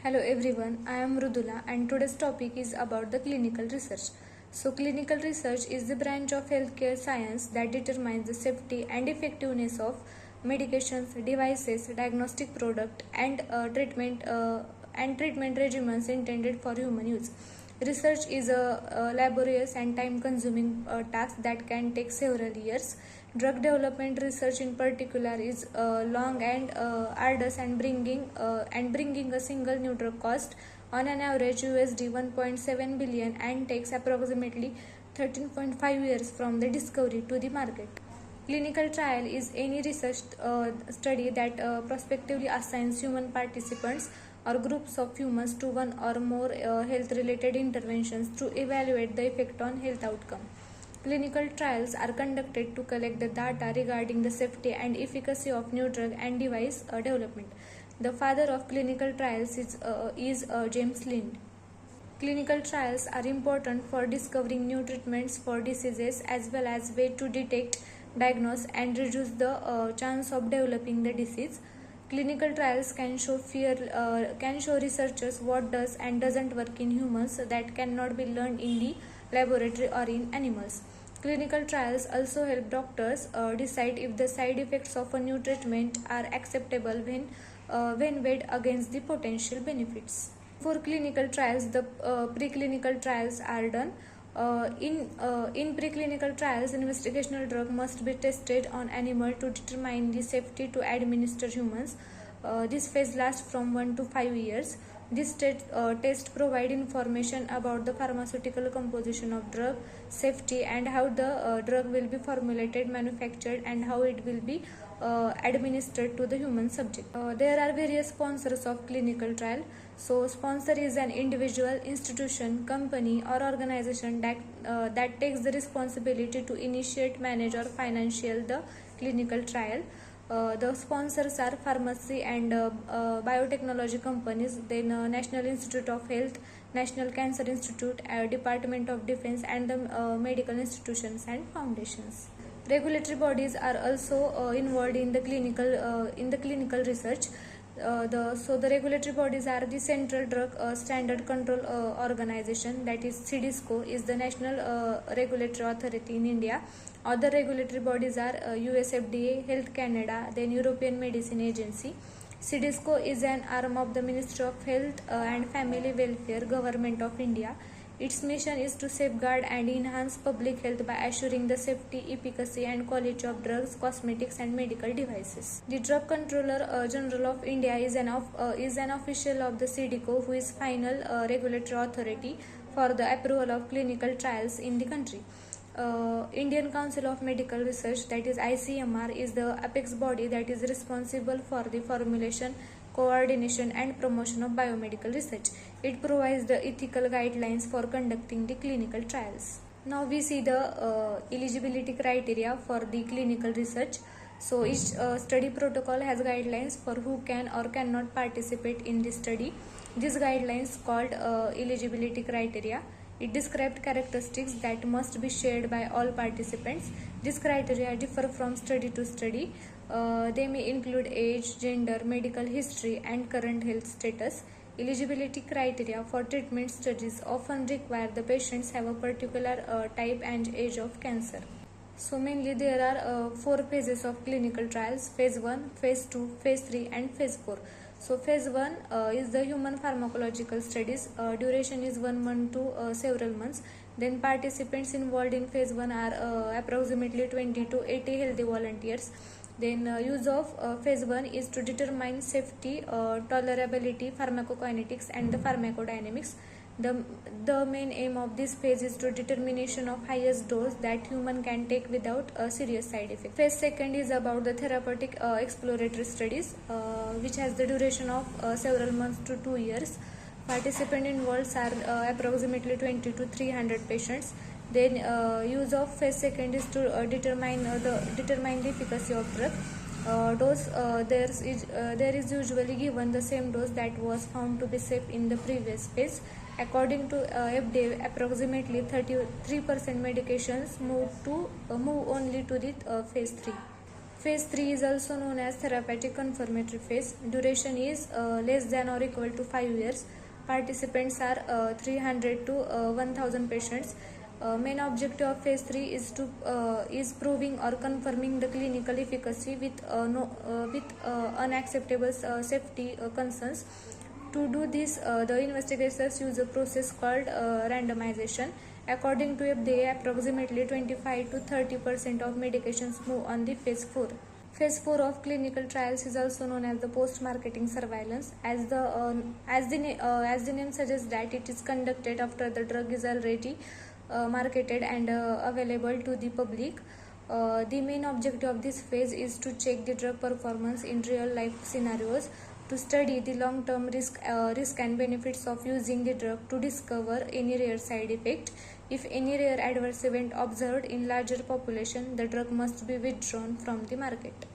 Hello everyone, I am Rudula and today's topic is about the clinical research. So clinical research is the branch of healthcare science that determines the safety and effectiveness of medications, devices, diagnostic product and treatment regimens intended for human use. Research is a laborious and time-consuming task that can take several years. Drug development research, in particular, is long and arduous, and bringing a single new drug cost on an average USD 1.7 billion and takes approximately 13.5 years from the discovery to the market. Clinical trial is any research study that prospectively assigns human participants or groups of humans to one or more health-related interventions to evaluate the effect on health outcome. Clinical trials are conducted to collect the data regarding the safety and efficacy of new drug and device development. The father of clinical trials is James Lind. Clinical trials are important for discovering new treatments for diseases as well as way to detect, diagnose, and reduce the chance of developing the disease. Clinical trials can show researchers what does and doesn't work in humans that cannot be learned in the laboratory or in animals. Clinical trials also help doctors decide if the side effects of a new treatment are acceptable when weighed against the potential benefits. For clinical trials, the preclinical trials are done. In preclinical trials, investigational drug must be tested on animal to determine the safety to administer humans. This phase lasts from 1 to 5 years. This test provide information about the pharmaceutical composition of drug, safety, and how the drug will be formulated, manufactured, and how it will be administered to the human subject. There are various sponsors of clinical trial. So sponsor is an individual, institution, company, or organization that takes the responsibility to initiate, manage, or financial the clinical trial. The sponsors are pharmacy and biotechnology companies, then National Institute of Health, National Cancer Institute, Department of Defense, and the medical institutions and foundations. Regulatory bodies are also involved in the clinical research. The regulatory bodies are the Central Drug Standard Control Organization, that is CDSCO, is the national regulatory authority in India. Other regulatory bodies are US FDA, Health Canada, then European Medicine Agency. CDSCO is an arm of the Ministry of Health and Family Welfare, Government of India. Its mission is to safeguard and enhance public health by assuring the safety, efficacy, and quality of drugs, cosmetics, and medical devices. The Drug Controller General of India is an official of the CDSCO, who is final regulatory authority for the approval of clinical trials in the country. Indian Council of Medical Research, that is ICMR, is the apex body that is responsible for the formulation, coordination, and promotion of biomedical research. It provides the ethical guidelines for conducting the clinical trials. Now we see the eligibility criteria for the clinical research. So each study protocol has guidelines for who can or cannot participate in the study. These guidelines called eligibility criteria. It described characteristics that must be shared by all participants. These criteria differ from study to study. They may include age, gender, medical history, and current health status. Eligibility criteria for treatment studies often require the patients have a particular type and age of cancer. So mainly there are 4 phases of clinical trials: phase 1, phase 2, phase 3, and phase 4. So phase 1 is the human pharmacological studies. Duration is 1 month to several months. Then participants involved in phase 1 are approximately 20 to 80 healthy volunteers. Then use of phase 1 is to determine safety, tolerability, pharmacokinetics, and the pharmacodynamics. The main aim of this phase is to determination of highest dose that human can take without a serious side effect. Phase 2 is about the therapeutic exploratory studies, which has the duration of several months to 2 years. Participant involved are approximately 20 to 300 patients. Then use of phase 2 is to determine the efficacy of drug. There is usually given the same dose that was found to be safe in the previous phase. According to FDA, approximately 33% medications move only to the phase 3. Phase 3 is also known as therapeutic confirmatory phase. Duration is less than or equal to 5 years. Participants are 300 to 1000 patients. Main objective of phase 3 is proving or confirming the clinical efficacy with unacceptable safety concerns. To do this, the investigators use a process called randomization. According to FDA, approximately 25 to 30% of medications move on the phase 4. Phase 4 of clinical trials is also known as the post-marketing surveillance, as the name suggests that it is conducted after the drug is already marketed and available to the public. The main objective of this phase is to check the drug performance in real-life scenarios, to study the long-term risk and benefits of using the drug, to discover any rare side effect. If any rare adverse event observed in larger population, the drug must be withdrawn from the market.